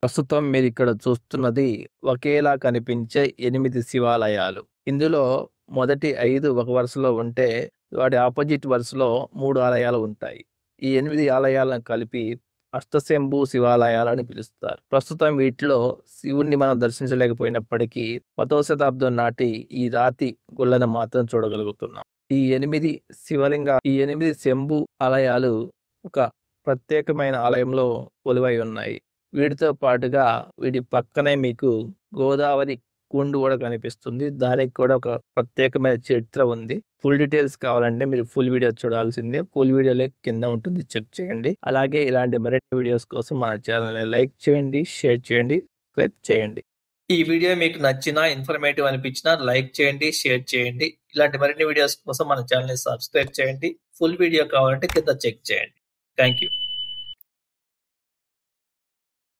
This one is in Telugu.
ప్రస్తుతం మీరిక్కడ చూస్తున్నది ఒకేలా కనిపించే 8 శివాలయాలు. ఇందులో మొదటి 5 ఒక వరుసలో ఉంటే, వాటి ఆపోజిట్ వరుసలో 3 ఆలయాలు ఉంటాయి. ఈ 8 ఆలయాలను కలిపి అష్టశంభు శివాలయాలని పిలుస్తారు. ప్రస్తుతం వీటిలో శివుడిని మనం దర్శించలేకపోయినప్పటికీ 10వ శతాబ్దం నాటి ఈ రాతి గుళ్ళను మాత్రం చూడగలుగుతున్నాం. ఈ 8 శంభు ఆలయాలు ఒక ప్రత్యేకమైన ఆలయంలో కొలువై ఉన్నాయి. వీటితో పాటుగా వీటి పక్కనే మీకు గోదావరి కుండు కూడా కనిపిస్తుంది. దానికి కూడా ఒక ప్రత్యేకమైన చరిత్ర ఉంది. ఫుల్ డీటెయిల్స్ కావాలంటే మీరు ఫుల్ వీడియో చూడాల్సిందే. ఫుల్ వీడియో లింక్ కింద ఉంటుంది, చెక్ చేయండి. అలాగే ఇలాంటి మరిన్ని వీడియోస్ కోసం మన ఛానల్ని లైక్ చేయండి, షేర్ చేయండి, సబ్స్క్రైబ్ చేయండి. ఈ వీడియో మీకు నచ్చినా, ఇన్ఫర్మేటివ్ అనిపించినా లైక్ చేయండి, షేర్ చేయండి. ఇలాంటి మరిన్ని వీడియోస్ కోసం మన ఛానల్ని సబ్స్క్రైబ్ చేయండి. ఫుల్ వీడియో కావాలంటే కింద చెక్ చేయండి. Thank you.